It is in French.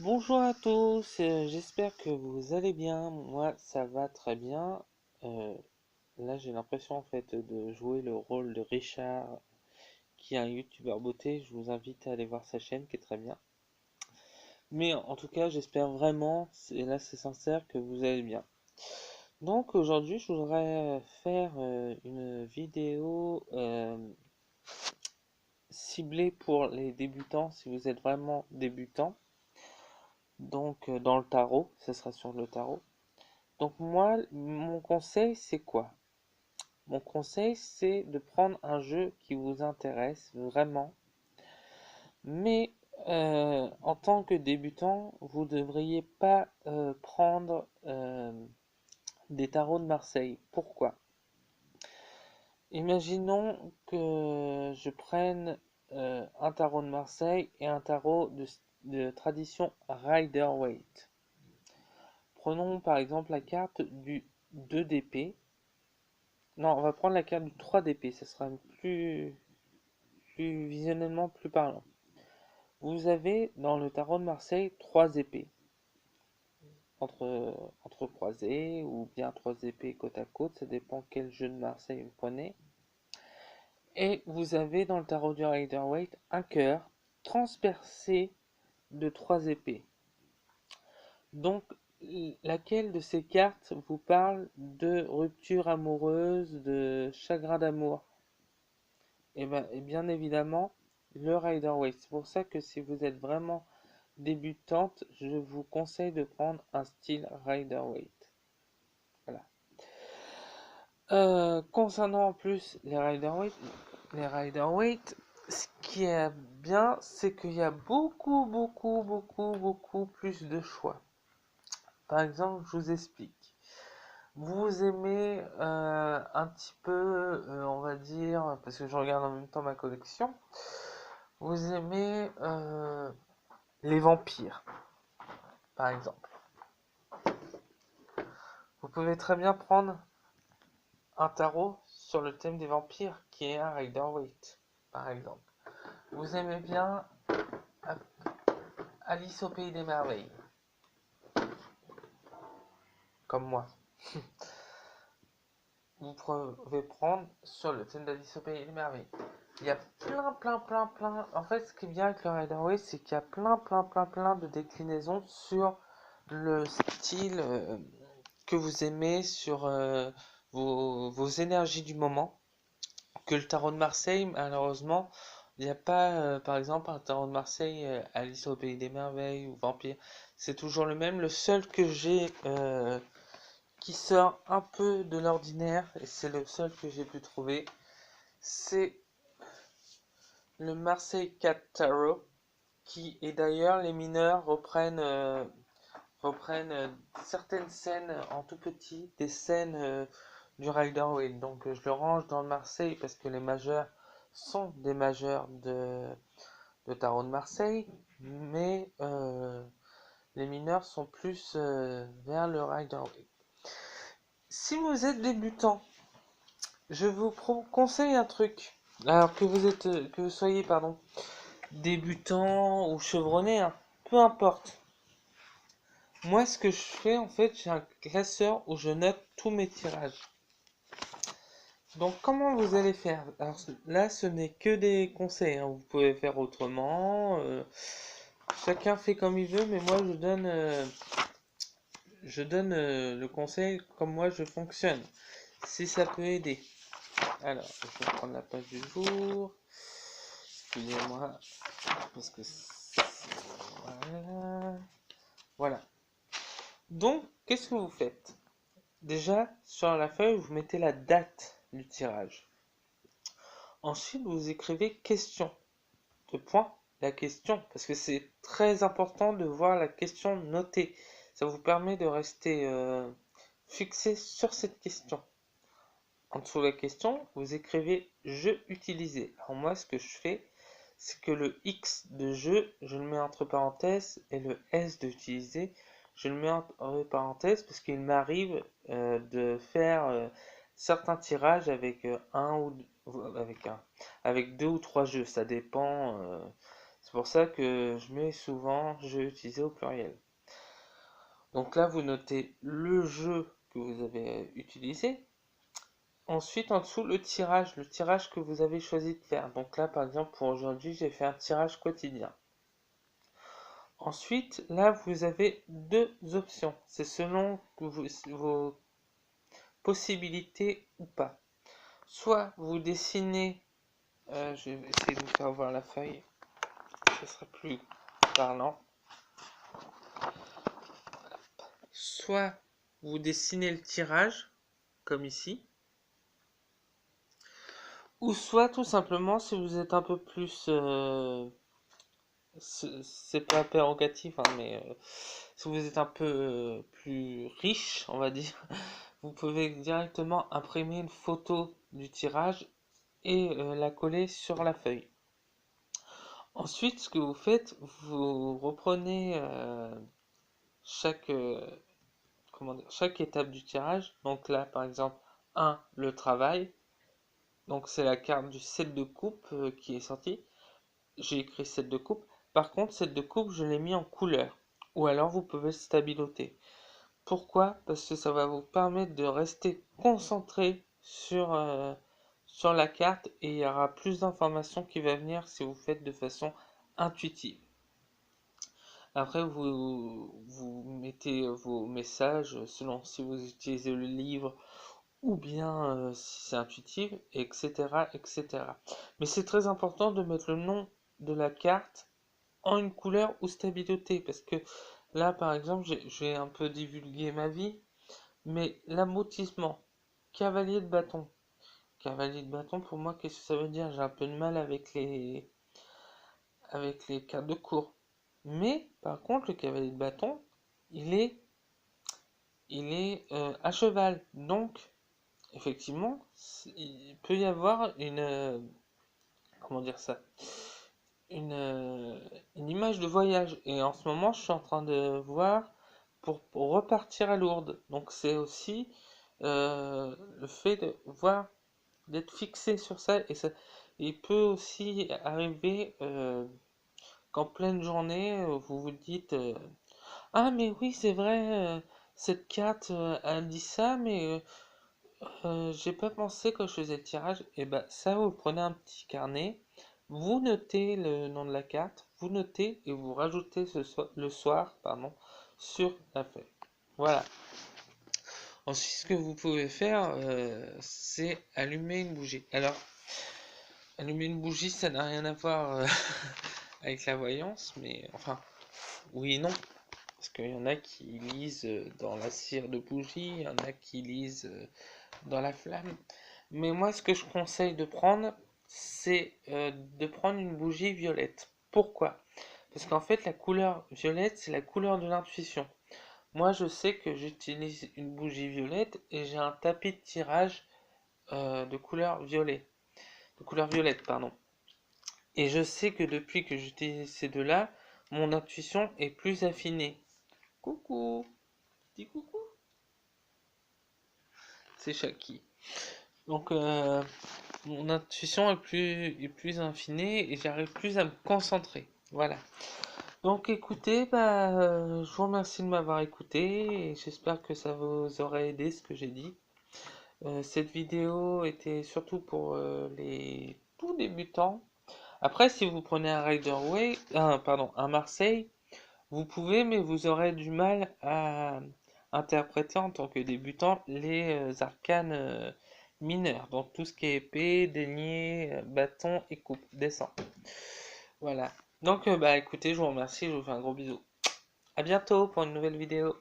Bonjour à tous, j'espère que vous allez bien. Moi, ça va très bien. Euh, Là, j'ai l'impression en fait de jouer le rôle de Richard, qui est un youtubeur beauté. Je vous invite à aller voir sa chaîne, qui est très bien. Mais en tout cas, j'espère vraiment, et là c'est sincère, que vous allez bien. Donc aujourd'hui, je voudrais faire une vidéo ciblée pour les débutants, si vous êtes vraiment débutant. Donc dans le tarot, ce sera sur le tarot. Donc moi, mon conseil, c'est quoi? Mon conseil, c'est de prendre un jeu qui vous intéresse vraiment, mais en tant que débutant, vous ne devriez pas prendre des tarots de Marseille. Pourquoi? Imaginons que je prenne un tarot de Marseille et un tarot de tradition Rider-Waite. Prenons par exemple la carte du 2 d'épée. Non, on va prendre la carte du 3 d'épée, ça sera plus visuellement plus parlant. Vous avez dans le tarot de Marseille 3 épées, entrecroisées ou bien 3 épées côte à côte, ça dépend quel jeu de Marseille vous prenez. Et vous avez dans le tarot du Rider-Waite un cœur transpercé de 3 épées. Donc, laquelle de ces cartes vous parle de rupture amoureuse, de chagrin d'amour? Et bien évidemment, le Rider-Waite. C'est pour ça que si vous êtes vraiment débutante, je vous conseille de prendre un style Rider-Waite. Voilà. Concernant en plus les Rider-Waite, ce qui est bien, c'est qu'il y a beaucoup plus de choix. Par exemple, je vous explique. Vous aimez un petit peu, on va dire, parce que je regarde en même temps ma collection, vous aimez les vampires, par exemple. Vous pouvez très bien prendre un tarot sur le thème des vampires, qui est un Rider-Waite, par exemple. Vous aimez bien Alice au Pays des Merveilles, comme moi. Vous pouvez prendre sur le thème d'Alice au Pays des Merveilles. Il y a plein. En fait, ce qui est bien avec le Rider-Waite, c'est qu'il y a plein de déclinaisons sur le style que vous aimez, sur vos énergies du moment. Que le tarot de Marseille, malheureusement, il n'y a pas, par exemple, un tarot de Marseille, Alice au Pays des Merveilles ou Vampire. C'est toujours le même. Le seul que j'ai qui sort un peu de l'ordinaire, et c'est le seul que j'ai pu trouver, c'est le Marseille 4 Tarot, qui, et d'ailleurs, les mineurs reprennent certaines scènes en tout petit, des scènes du Rider-Waite. Donc je le range dans le Marseille parce que les majeurs sont des majeurs de Tarot de Marseille, mais les mineurs sont plus vers le Rider-Waite. Si vous êtes débutant, je vous conseille un truc. Alors que vous soyez débutant ou chevronné, hein, peu importe. Moi, ce que je fais, en fait, j'ai un classeur où je note tous mes tirages. Donc, comment vous allez faire? Alors là, ce n'est que des conseils, hein. Vous pouvez faire autrement. Chacun fait comme il veut, mais moi, je donne le conseil comme moi je fonctionne. Si ça peut aider. Alors, je vais prendre la page du jour. Excusez-moi, parce que voilà. Voilà. Donc, qu'est-ce que vous faites? Déjà, sur la feuille, vous mettez la date du tirage. Ensuite, vous écrivez question. De point, la question, parce que c'est très important de voir la question notée. Ça vous permet de rester fixé sur cette question. En dessous de la question, vous écrivez jeu utilisé. Alors moi, ce que je fais, c'est que le X de jeu, je le mets entre parenthèses, et le S de utiliser, je le mets entre parenthèses parce qu'il m'arrive de faire certains tirages avec avec deux ou trois jeux. Ça dépend. C'est pour ça que je mets souvent jeu utilisé au pluriel. Donc là, vous notez le jeu que vous avez utilisé. Ensuite, en dessous, le tirage que vous avez choisi de faire. Donc là, par exemple, pour aujourd'hui, j'ai fait un tirage quotidien. Ensuite, là, vous avez deux options. C'est selon vos possibilités ou pas. Soit vous dessinez, je vais essayer de vous faire voir la feuille, ce sera plus parlant. Soit vous dessinez le tirage, comme ici, ou soit tout simplement, si vous êtes un peu plus... c'est pas prérogatif, hein, mais si vous êtes un peu plus riche, on va dire, vous pouvez directement imprimer une photo du tirage et la coller sur la feuille. Ensuite, ce que vous faites, vous reprenez chaque, chaque étape du tirage. Donc là, par exemple, 1, le travail. Donc c'est la carte du set de coupe qui est sortie. J'ai écrit set de coupe. Par contre, set de coupe, je l'ai mis en couleur. Ou alors, vous pouvez stabiloter. Pourquoi? Parce que ça va vous permettre de rester concentré sur la carte et il y aura plus d'informations qui va venir si vous faites de façon intuitive. Après, vous mettez vos messages selon si vous utilisez le livre ou bien si c'est intuitif, etc., etc. Mais c'est très important de mettre le nom de la carte en une couleur ou stabiloté, parce que là, par exemple, j'ai un peu divulgué ma vie, mais l'aboutissement, cavalier de bâton. Cavalier de bâton, pour moi, qu'est-ce que ça veut dire? J'ai un peu de mal avec les cartes de cours. Mais, par contre, le cavalier de bâton, il est à cheval. Donc, effectivement, il peut y avoir comment dire ça? Une image de voyage. Et en ce moment, je suis en train de voir pour repartir à Lourdes. Donc, c'est aussi le fait de voir, d'être fixé sur ça. Et ça, il peut aussi arriver qu'en pleine journée, vous vous dites ah, mais oui, c'est vrai, cette carte, elle dit ça, mais j'ai pas pensé quand je faisais le tirage. Et bah, ça, vous prenez un petit carnet, vous notez le nom de la carte, vous notez et vous rajoutez le soir, pardon, sur la feuille. Voilà. Ensuite, ce que vous pouvez faire, c'est allumer une bougie. Alors, allumer une bougie, ça n'a rien à voir avec la voyance, mais enfin, oui et non. Parce qu'il y en a qui lisent dans la cire de bougie, il y en a qui lisent dans la flamme. Mais moi, ce que je conseille de prendre, c'est de prendre une bougie violette. Pourquoi? Parce qu'en fait, la couleur violette, c'est la couleur de l'intuition. Moi, je sais que j'utilise une bougie violette et j'ai un tapis de tirage de couleur violet. De couleur violette, pardon. Et je sais que depuis que j'utilise ces deux-là, mon intuition est plus affinée. Coucou! Dis coucou! C'est Shaki. Donc, mon intuition est plus affinée et j'arrive plus à me concentrer. Voilà. Donc, écoutez, je vous remercie de m'avoir écouté et j'espère que ça vous aura aidé ce que j'ai dit. Cette vidéo était surtout pour les tout débutants. Après, si vous prenez un Marseille, vous pouvez, mais vous aurez du mal à interpréter en tant que débutant les arcanes mineurs. Donc tout ce qui est épée, denier, bâton et coupe, descend. Voilà. Donc écoutez, je vous remercie, je vous fais un gros bisou. À bientôt pour une nouvelle vidéo.